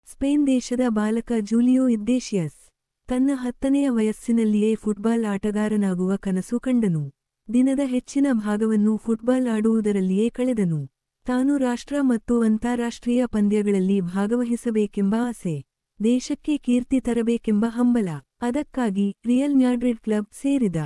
Spain ದೇಶದ ಬಾಲಕ Julio Iglesias ತನ್ನ 10ನೆಯ ವಯಸ್ಸಿನಲ್ಲಿಯೇ ಫುಟ್ಬಾಲ್ ಆಟಗಾರನಾಗುವ ಕನಸು ಕಂಡನು. ದಿನದ ಹೆಚ್ಚಿನ ಭಾಗವನ್ನು ಫುಟ್ಬಾಲ್ ಆಡುವುದರಲ್ಲಿಯೇ ಕಳೆದನು. ತಾನು ರಾಷ್ಟ್ರ ಮತ್ತು ಅಂತಾರಾಷ್ಟ್ರೀಯ ಪಂದ್ಯಗಳಲ್ಲಿ ಭಾಗವಹಿಸಬೇಕೆಂಬ ಆಸೆ, ದೇಶಕ್ಕೆ ಕೀರ್ತಿ ತರಬೇಕೆಂಬ ಹಂಬಲ. ಅದಕ್ಕಾಗಿ ರಿಯಲ್ ಮ್ಯಾಡ್ರಿಡ್ ಕ್ಲಬ್ ಸೇರಿದ.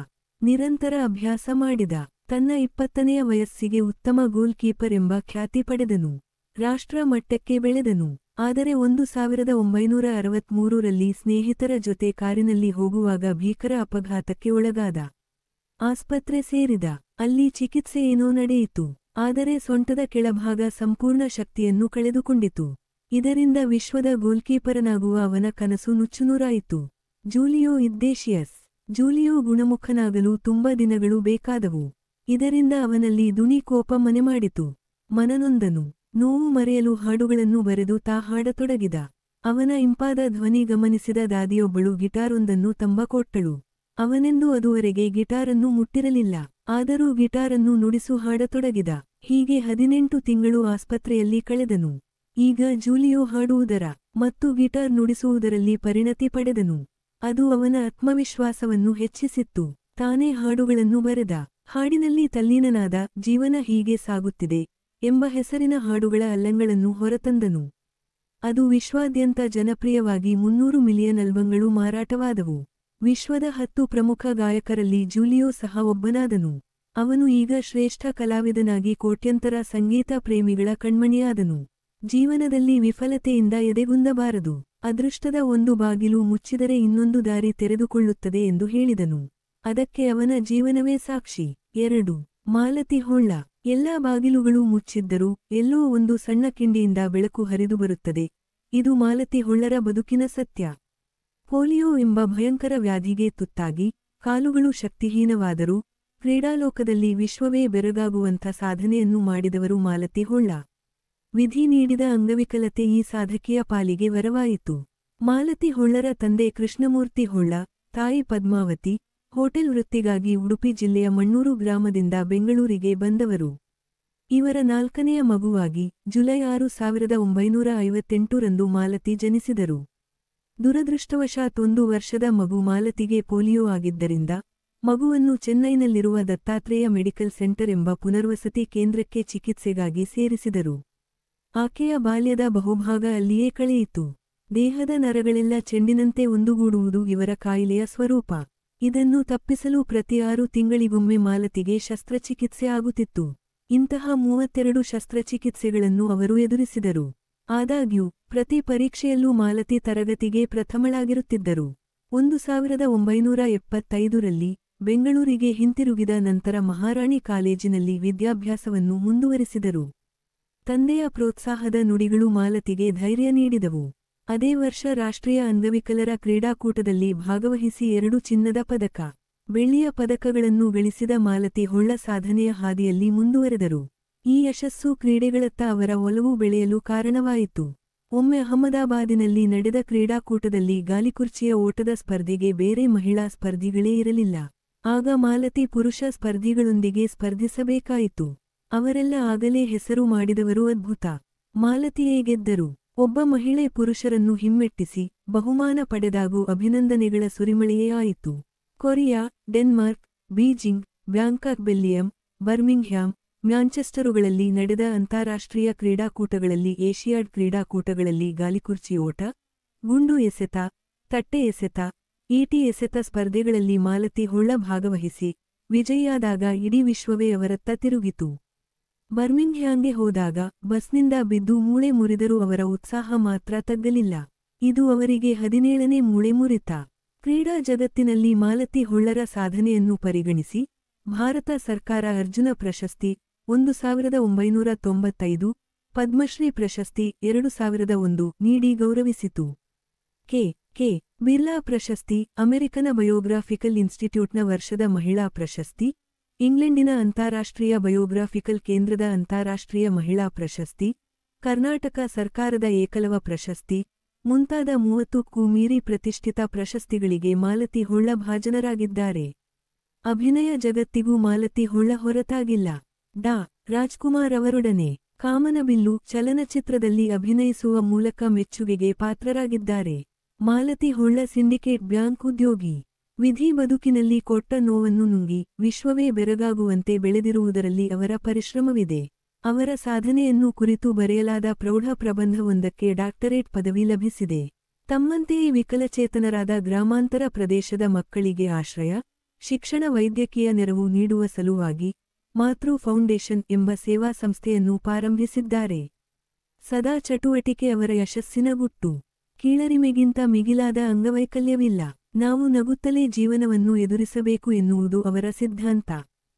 ನಿರಂತರ ಅಭ್ಯಾಸ ಮಾಡಿದ. ತನ್ನ 20ನೆಯ ವಯಸ್ಸಿಗೆ ಉತ್ತಮ ಗೋಲ್ ಕೀಪರ್ ಎಂಬ ಖ್ಯಾತಿ ಪಡೆದನು. ರಾಷ್ಟ್ರ ಮಟ್ಟಕ್ಕೆ ಬೆಳೆದನು. ಆದರೆ 1963ರಲ್ಲಿ ಸ್ನೇಹಿತರ ಜೊತೆ ಕಾರಿನಲ್ಲಿ ಹೋಗುವಾಗ ಭೀಕರ ಅಪಘಾತಕ್ಕೆ ಒಳಗಾದ. ಆಸ್ಪತ್ರೆ ಸೇರಿದ. ಅಲ್ಲಿ ಚಿಕಿತ್ಸೆ ಏನೋ ನಡೆಯಿತು. ಆದರೆ ಸೊಂಟದ ಕೆಳಭಾಗ ಸಂಪೂರ್ಣ ಶಕ್ತಿಯನ್ನು ಕಳೆದುಕೊಂಡಿತು. ಇದರಿಂದ ವಿಶ್ವದ ಗೋಲ್ಕೀಪರನಾಗುವ ಅವನ ಕನಸು ನುಚ್ಚುನೂರಾಯಿತು. Julio Iglesias. ಜೂಲಿಯೋ ಗುಣಮುಖನಾಗಲು ತುಂಬ ದಿನಗಳು ಬೇಕಾದವು. ಇದರಿಂದ ಅವನಲ್ಲಿ ದುಣಿ ಕೋಪ ಮನೆಮಾಡಿತು. ಮನನೊಂದನು. ನೋವು ಮರೆಯಲು ಹಾಡುಗಳನ್ನು ಬರೆದು ತಾ ಹಾಡತೊಡಗಿದ. ಅವನ ಇಂಪಾದ ಧ್ವನಿ ಗಮನಿಸಿದ ದಾದಿಯೊಬ್ಬಳು ಗಿಟಾರೊಂದನ್ನು ತಂಬಕೊಟ್ಟಳು. ಅವನೆಂದೂ ಅದುವರೆಗೆ ಗಿಟಾರನ್ನು ಮುಟ್ಟಿರಲಿಲ್ಲ. ಆದರೂ ಗಿಟಾರನ್ನು ನುಡಿಸು ಹಾಡತೊಡಗಿದ. ಹೀಗೆ 18 ತಿಂಗಳು ಆಸ್ಪತ್ರೆಯಲ್ಲಿ ಕಳೆದನು. ಈಗ ಜೂಲಿಯೋ ಹಾಡುವುದರ ಮತ್ತು ಗಿಟಾರ್ ನುಡಿಸುವುದರಲ್ಲಿ ಪರಿಣತಿ ಪಡೆದನು. ಅದು ಅವನ ಆತ್ಮವಿಶ್ವಾಸವನ್ನು ಹೆಚ್ಚಿಸಿತ್ತು. ತಾನೇ ಹಾಡುಗಳನ್ನು ಬರೆದ. ಹಾಡಿನಲ್ಲಿ ತಲ್ಲೀನನಾದ ಜೀವನ ಹೀಗೆ ಸಾಗುತ್ತಿದೆ ಎಂಬ ಹೆಸರಿನ ಹಾಡುಗಳ ಅಲ್ಲಂಗಳನ್ನು ಹೊರತಂದನು. ಅದು ವಿಶ್ವಾದ್ಯಂತ ಜನಪ್ರಿಯವಾಗಿ 300 ಮಿಲಿಯನ್ ಆಲ್ಬಂಗಳು ಮಾರಾಟವಾದವು. ವಿಶ್ವದ 10 ಪ್ರಮುಖ ಗಾಯಕರಲ್ಲಿ ಜೂಲಿಯೋ ಸಹ ಒಬ್ಬನಾದನು. ಅವನು ಈಗ ಶ್ರೇಷ್ಠ ಕಲಾವಿದನಾಗಿ ಕೋಟ್ಯಂತರ ಸಂಗೀತ ಪ್ರೇಮಿಗಳ ಕಣ್ಮಣಿಯಾದನು. ಜೀವನದಲ್ಲಿ ವಿಫಲತೆಯಿಂದ ಎದೆಗುಂದಬಾರದು. ಅದೃಷ್ಟದ ಒಂದು ಬಾಗಿಲು ಮುಚ್ಚಿದರೆ ಇನ್ನೊಂದು ದಾರಿ ತೆರೆದುಕೊಳ್ಳುತ್ತದೆ ಎಂದು ಹೇಳಿದನು. ಅದಕ್ಕೆ ಅವನ ಜೀವನವೇ ಸಾಕ್ಷಿ. 2. ಮಾಲತಿ ಹೊಳ್ಳ. ಎಲ್ಲಾ ಬಾಗಿಲುಗಳೂ ಮುಚ್ಚಿದ್ದರೂ ಎಲ್ಲೋ ಒಂದು ಸಣ್ಣ ಕಿಂಡಿಯಿಂದ ಬೆಳಕು ಹರಿದುಬರುತ್ತದೆ. ಇದು ಮಾಲತಿ ಹೊಳ್ಳರ ಬದುಕಿನ ಸತ್ಯ. ಪೋಲಿಯೋ ಎಂಬ ಭಯಂಕರ ವ್ಯಾಧಿಗೆ ತುತ್ತಾಗಿ ಕಾಲುಗಳು ಶಕ್ತಿಹೀನವಾದರೂ ಕ್ರೀಡಾಲೋಕದಲ್ಲಿ ವಿಶ್ವವೇ ಬೆರಗಾಗುವಂಥ ಸಾಧನೆಯನ್ನು ಮಾಡಿದವರು ಮಾಲತಿ ಹೊಳ್ಳ. ವಿಧಿ ನೀಡಿದ ಅಂಗವಿಕಲತೆ ಈ ಸಾಧಕಿಯ ಪಾಲಿಗೆ ವರವಾಯಿತು. ಮಾಲತಿ ಹೊಳ್ಳರ ತಂದೆ ಕೃಷ್ಣಮೂರ್ತಿ ಹೊಳ್ಳ, ತಾಯಿ ಪದ್ಮಾವತಿ, ಹೋಟೆಲ್ ವೃತ್ತಿಗಾಗಿ ಉಡುಪಿ ಜಿಲ್ಲೆಯ ಮಣ್ಣೂರು ಗ್ರಾಮದಿಂದ ಬೆಂಗಳೂರಿಗೆ ಬಂದವರು. ಇವರ 4ನೆಯ ಮಗುವಾಗಿ ಜುಲೈ 6, 1958ರಂದು ಮಾಲತಿ ಜನಿಸಿದರು. ದುರದೃಷ್ಟವಶಾತ್ 1 ವರ್ಷದ ಮಗು ಮಾಲತಿಗೆ ಪೋಲಿಯೋ ಆಗಿದ್ದರಿಂದ ಮಗುವನ್ನು ಚೆನ್ನೈನಲ್ಲಿರುವ ದತ್ತಾತ್ರೇಯ ಮೆಡಿಕಲ್ ಸೆಂಟರ್ ಎಂಬ ಪುನರ್ವಸತಿ ಕೇಂದ್ರಕ್ಕೆ ಚಿಕಿತ್ಸೆಗಾಗಿ ಸೇರಿಸಿದರು. ಆಕೆಯ ಬಾಲ್ಯದ ಬಹುಭಾಗ ಅಲ್ಲಿಯೇ ಕಳೆಯಿತು. ದೇಹದ ನರಗಳೆಲ್ಲ ಚೆಂಡಿನಂತೆ ಒಂದುಗೂಡುವುದು ಇವರ ಕಾಯಿಲೆಯ ಸ್ವರೂಪ. ಇದನ್ನು ತಪ್ಪಿಸಲು ಪ್ರತಿ 6 ತಿಂಗಳಿಗೊಮ್ಮೆ ಮಾಲತಿಗೆ ಶಸ್ತ್ರಚಿಕಿತ್ಸೆ ಆಗುತ್ತಿತ್ತು. ಇಂತಹ 32 ಶಸ್ತ್ರಚಿಕಿತ್ಸೆಗಳನ್ನು ಅವರು ಎದುರಿಸಿದರು. ಆದಾಗ್ಯೂ ಪ್ರತಿ ಪರೀಕ್ಷೆಯಲ್ಲೂ ಮಾಲತಿ ತರಗತಿಗೆ ಪ್ರಥಮಳಾಗಿರುತ್ತಿದ್ದರು. 1975ರಲ್ಲಿ ಬೆಂಗಳೂರಿಗೆ ಹಿಂತಿರುಗಿದ ನಂತರ ಮಹಾರಾಣಿ ಕಾಲೇಜಿನಲ್ಲಿ ವಿದ್ಯಾಭ್ಯಾಸವನ್ನು ಮುಂದುವರಿಸಿದರು. ತಂದೆಯ ಪ್ರೋತ್ಸಾಹದ ನುಡಿಗಳು ಮಾಲತಿಗೆ ಧೈರ್ಯ ನೀಡಿದವು. ಅದೇ ವರ್ಷ ರಾಷ್ಟ್ರೀಯ ಅಂಗವಿಕಲರ ಕ್ರೀಡಾಕೂಟದಲ್ಲಿ ಭಾಗವಹಿಸಿ 2 ಚಿನ್ನದ ಪದಕ, ಬೆಳ್ಳಿಯ ಪದಕಗಳನ್ನು ಗಳಿಸಿದ ಮಾಲತಿ ಹೊಳ್ಳ ಸಾಧನೆಯ ಹಾದಿಯಲ್ಲಿ ಮುಂದುವರೆದರು. ಈ ಯಶಸ್ಸು ಕ್ರೀಡೆಗಳತ್ತ ಅವರ ಒಲವು ಬೆಳೆಯಲು ಕಾರಣವಾಯಿತು. ಒಮ್ಮೆ ಅಹಮದಾಬಾದಿನಲ್ಲಿ ನಡೆದ ಕ್ರೀಡಾಕೂಟದಲ್ಲಿ ಗಾಲಿಕುರ್ಚಿಯ ಓಟದ ಸ್ಪರ್ಧೆಗೆ ಬೇರೆ ಮಹಿಳಾ ಸ್ಪರ್ಧಿಗಳೇ ಇರಲಿಲ್ಲ. ಆಗ ಮಾಲತಿ ಪುರುಷ ಸ್ಪರ್ಧಿಗಳೊಂದಿಗೆ ಸ್ಪರ್ಧಿಸಬೇಕಾಯಿತು. ಅವರೆಲ್ಲ ಆಗಲೇ ಹೆಸರು ಮಾಡಿದವರು. ಅದ್ಭುತ. ಮಾಲತಿಯೇ ಗೆದ್ದರು. ಒಬ್ಬ ಮಹಿಳೆ ಪುರುಷರನ್ನು ಹಿಮ್ಮೆಟ್ಟಿಸಿ ಬಹುಮಾನ ಪಡೆದಾಗೂ ಅಭಿನಂದನೆಗಳ ಸುರಿಮಳೆಯೇ ಆಯಿತು. Korea, Denmark, Beijing, Bangkok, Belgium, Birmingham, ಮ್ಯಾಂಚೆಸ್ಟರುಗಳಲ್ಲಿ ನಡೆದ ಅಂತಾರಾಷ್ಟ್ರೀಯ ಕ್ರೀಡಾಕೂಟಗಳಲ್ಲಿ, ಏಷಿಯಾಡ್ ಕ್ರೀಡಾಕೂಟಗಳಲ್ಲಿ ಗಾಲಿಕುರ್ಚಿ ಓಟ, ಗುಂಡು ಎಸೆತ, ತಟ್ಟೆ ಎಸೆತ, ಈಟಿ ಎಸೆತ ಸ್ಪರ್ಧೆಗಳಲ್ಲಿ ಮಾಲತಿ ಹೊಳ್ಳ ಭಾಗವಹಿಸಿ ವಿಜಯಿಯಾದಾಗ ಇಡೀ ವಿಶ್ವವೇ ಅವರತ್ತ ತಿರುಗಿತು. ಬರ್ಮಿಂಗ್ಹ್ಯಾಂಗೆ ಹೋದಾಗ ಬಸ್ನಿಂದ ಬಿದ್ದು ಮೂಳೆ ಮುರಿದರೂ ಅವರ ಉತ್ಸಾಹ ಮಾತ್ರ ತಗ್ಗಲಿಲ್ಲ. ಇದು ಅವರಿಗೆ 17ನೇ ಮೂಳೆ ಮುರಿತ. ಕ್ರೀಡಾ ಜಗತ್ತಿನಲ್ಲಿ ಮಾಲತಿ ಹೊಳ್ಳರ ಸಾಧನೆಯನ್ನು ಪರಿಗಣಿಸಿ ಭಾರತ ಸರ್ಕಾರ ಅರ್ಜುನ ಪ್ರಶಸ್ತಿ 1995, ಪದ್ಮಶ್ರೀ ಪ್ರಶಸ್ತಿ 2001 ನೀಡಿ ಗೌರವಿಸಿತು. ಕೆ. ಬಿರ್ಲಾ ಪ್ರಶಸ್ತಿ, ಅಮೆರಿಕನ ಬಯೋಗ್ರಾಫಿಕಲ್ ಇನ್ಸ್ಟಿಟ್ಯೂಟ್ನ ವರ್ಷದ ಮಹಿಳಾ ಪ್ರಶಸ್ತಿ, ಇಂಗ್ಲೆಂಡಿನ ಅಂತಾರಾಷ್ಟ್ರೀಯ ಬಯೋಗ್ರಾಫಿಕಲ್ ಕೇಂದ್ರದ ಅಂತಾರಾಷ್ಟ್ರೀಯ ಮಹಿಳಾ ಪ್ರಶಸ್ತಿ, ಕರ್ನಾಟಕ ಸರ್ಕಾರದ ಏಕಲವ ಪ್ರಶಸ್ತಿ ಮುಂತಾದ 30ಕ್ಕೂ ಮೀರಿ ಪ್ರತಿಷ್ಠಿತ ಪ್ರಶಸ್ತಿಗಳಿಗೆ ಮಾಲತಿ ಹೊಳ್ಳ ಭಾಜನರಾಗಿದ್ದಾರೆ. ಅಭಿನಯ ಜಗತ್ತಿಗೂ ಮಾಲತಿ ಹೊಳ್ಳ ಹೊರತಾಗಿಲ್ಲ. ಡಾ. ರಾಜ್ಕುಮಾರ್ ಅವರೊಡನೆ ಕಾಮನಬಿಲ್ಲು ಚಲನಚಿತ್ರದಲ್ಲಿ ಅಭಿನಯಿಸುವ ಮೂಲಕ ಮೆಚ್ಚುಗೆಗೆ ಪಾತ್ರರಾಗಿದ್ದಾರೆ. ಮಾಲತಿ ಹೊಳ್ಳ ಸಿಂಡಿಕೇಟ್ ಬ್ಯಾಂಕ್ ಉದ್ಯೋಗಿ. ವಿಧಿ ಬದುಕಿನಲ್ಲಿ ಕೊಟ್ಟ ನೋವನ್ನು ನುಂಗಿ ವಿಶ್ವವೇ ಬೆರಗಾಗುವಂತೆ ಬೆಳೆದಿರುವುದರಲ್ಲಿ ಅವರ ಪರಿಶ್ರಮವಿದೆ. ಅವರ ಸಾಧನೆಯನ್ನು ಕುರಿತು ಬರೆಯಲಾದ ಪ್ರೌಢ ಪ್ರಬಂಧವೊಂದಕ್ಕೆ ಡಾಕ್ಟರೇಟ್ ಪದವಿ ಲಭಿಸಿದೆ. ತಮ್ಮಂತೆಯೇ ವಿಕಲಚೇತನರಾದ ಗ್ರಾಮಾಂತರ ಪ್ರದೇಶದ ಮಕ್ಕಳಿಗೆ ಆಶ್ರಯ, ಶಿಕ್ಷಣ, ವೈದ್ಯಕೀಯ ನೆರವು ನೀಡುವ ಸಲುವಾಗಿ ಮಾತೃ ಫೌಂಡೇಶನ್ ಎಂಬ ಸೇವಾ ಸಂಸ್ಥೆಯನ್ನು ಪ್ರಾರಂಭಿಸಿದ್ದಾರೆ. ಸದಾ ಚಟುವಟಿಕೆ ಅವರ ಯಶಸ್ಸಿನ ಗುಟ್ಟು. ಕೀಳರಿಮೆಗಿಂತ ಮಿಗಿಲಾದ ಅಂಗವೈಕಲ್ಯವಿಲ್ಲ. ನಾವು ನಗುತ್ತಲೇ ಜೀವನವನ್ನು ಎದುರಿಸಬೇಕು ಎನ್ನುವುದು ಅವರ ಸಿದ್ಧಾಂತ.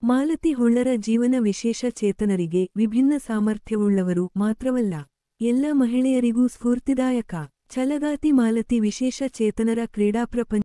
ಮಾಲತಿ ಹೊಳ್ಳರ ಜೀವನ ವಿಶೇಷ ಚೇತನರಿಗೆ, ವಿಭಿನ್ನ ಸಾಮರ್ಥ್ಯವುಳ್ಳವರು ಮಾತ್ರವಲ್ಲ, ಎಲ್ಲ ಮಹಿಳೆಯರಿಗೂ ಸ್ಫೂರ್ತಿದಾಯಕ. ಛಲಗಾತಿ ಮಾಲತಿ ವಿಶೇಷ ಚೇತನರ ಕ್ರೀಡಾ ಪ್ರಪಂಚ